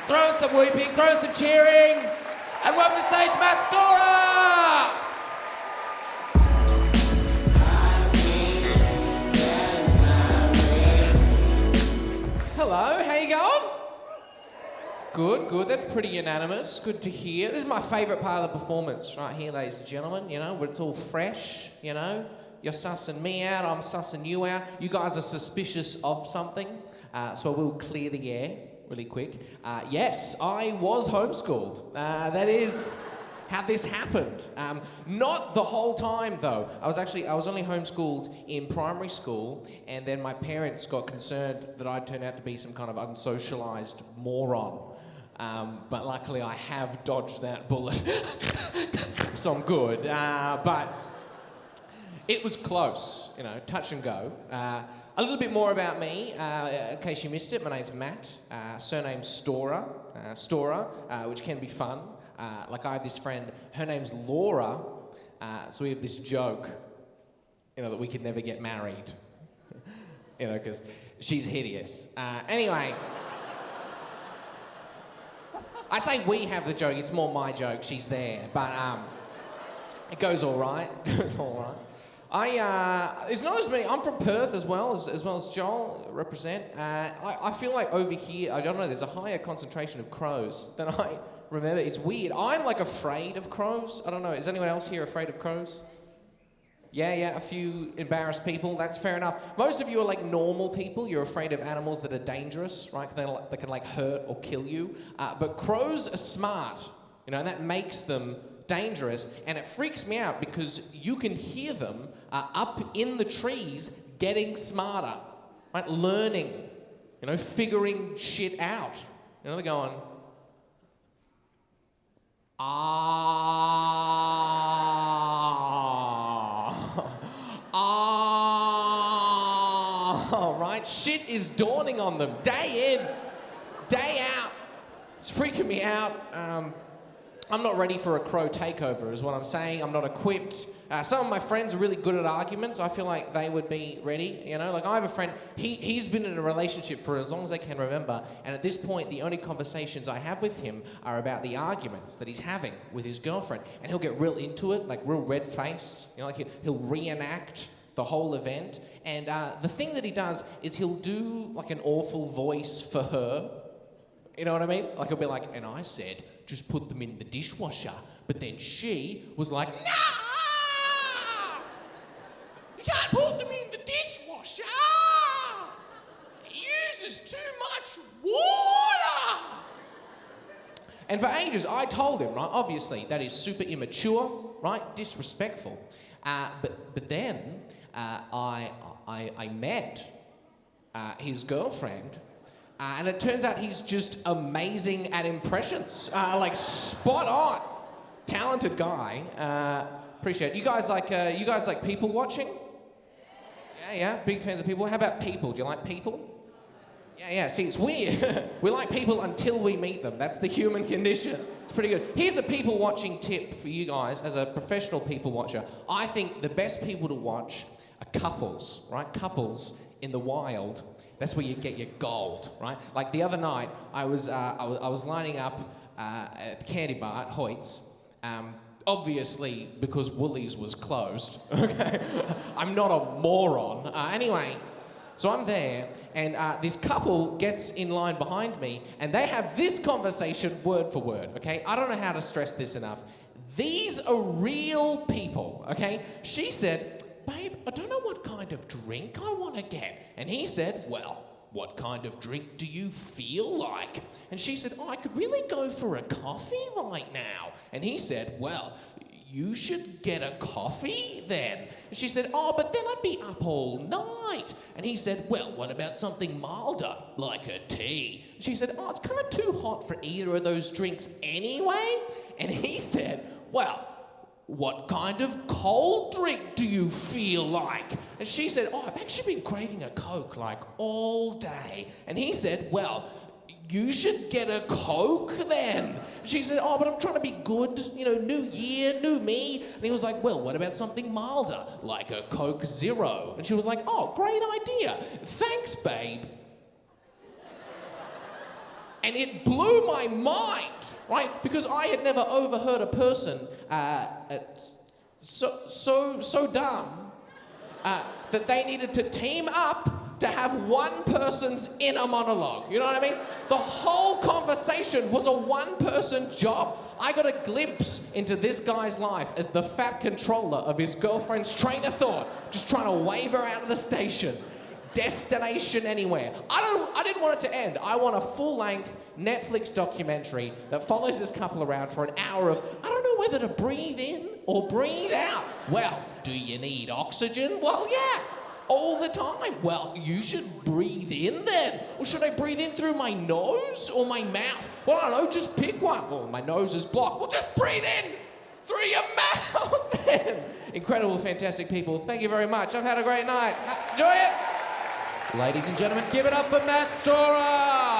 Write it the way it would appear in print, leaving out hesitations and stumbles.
Throw in some whooping, throw in some cheering, and welcome to stage Matt Storer! Hello, how you going? Good, that's pretty unanimous. Good to hear. This is my favourite part of the performance, right here, ladies and gentlemen, you know, where it's all fresh, you know. You're sussing me out, I'm sussing you out. You guys are suspicious of something, so I will clear the air really quick. Yes, I was homeschooled. That is how this happened. Not the whole time, though. I was only homeschooled in primary school, and then my parents got concerned that I'd turn out to be some kind of unsocialised moron. But luckily I have dodged that bullet, so I'm good. But it was close, you know, touch and go. A little bit more about me, in case you missed it. My name's Matt, surname Storer, which can be fun. Like I have this friend, her name's Laura, so we have this joke, you know, that we could never get married, you know, because she's hideous. Anyway, I say we have the joke, it's more my joke, she's there, but it goes all right, it's not as many. I'm from Perth as well as Joel represent. I feel like over here, I don't know, there's a higher concentration of crows than I remember. It's weird. I'm like afraid of crows. I don't know. Is anyone else here afraid of crows? Yeah, a few embarrassed people. That's fair enough. Most of you are like normal people. You're afraid of animals that are dangerous, right? They can like hurt or kill you. But crows are smart, you know, and that makes them dangerous, and it freaks me out because you can hear them up in the trees getting smarter, right? Learning, you know, figuring shit out. You know, they're going, right? Shit is dawning on them day in, day out. It's freaking me out. I'm not ready for a crow takeover, is what I'm saying. I'm not equipped. Some of my friends are really good at arguments. I feel like they would be ready, you know? Like, I have a friend, he's been in a relationship for as long as I can remember, and at this point, the only conversations I have with him are about the arguments that he's having with his girlfriend, and he'll get real into it, like real red-faced, you know, like he'll reenact the whole event, and the thing that he does is he'll do, like, an awful voice for her, you know what I mean? Like, he'll be like, and I said, just put them in the dishwasher. But then she was like, no! You can't put them in the dishwasher! It uses too much water! And for ages, I told him, right, obviously, that is super immature, right, disrespectful. But then I met his girlfriend, and it turns out he's just amazing at impressions. Like, spot on. Talented guy. Appreciate it. You guys like people watching? Yeah. Big fans of people. How about people? Do you like people? Yeah. See, it's weird. We like people until we meet them. That's the human condition. It's pretty good. Here's a people watching tip for you guys as a professional people watcher. I think the best people to watch are couples, right? Couples in the wild. That's where you get your gold, right? Like the other night, I was lining up at the candy bar at Hoyt's, obviously because Woolies was closed. Okay, I'm not a moron. Anyway, so I'm there, and this couple gets in line behind me, and they have this conversation word for word. Okay, I don't know how to stress this enough. These are real people. Okay, she said, babe, I don't know what kind of drink I want to get. And he said, well, what kind of drink do you feel like? And she said, I could really go for a coffee right now. And he said, well, you should get a coffee then. And she said, but then I'd be up all night. And he said, well, what about something milder, like a tea? And she said, it's kind of too hot for either of those drinks anyway. And he said, well, what kind of cold drink do you feel like? And she said, I've actually been craving a Coke like all day. And he said, well, you should get a Coke then. She said, but I'm trying to be good, you know, new year, new me. And he was like, well, what about something milder, like a Coke Zero? And she was like, great idea. Thanks, babe. And it blew my mind, right? Because I had never overheard a person so dumb that they needed to team up to have one person's inner monologue. You know what I mean? The whole conversation was a one-person job. I got a glimpse into this guy's life as the fat controller of his girlfriend's train of thought, just trying to wave her out of the station. Destination anywhere. I didn't want it to end. I want a full-length Netflix documentary that follows this couple around for an hour of, I don't know whether to breathe in or breathe out. Well, do you need oxygen? Well, yeah, all the time. Well, you should breathe in then. Or should I breathe in through my nose or my mouth? Well, I don't know, just pick one. Well, my nose is blocked. Well, just breathe in through your mouth then. Incredible, fantastic people. Thank you very much. I've had a great night. Enjoy it. Ladies and gentlemen, give it up for Matt Storer!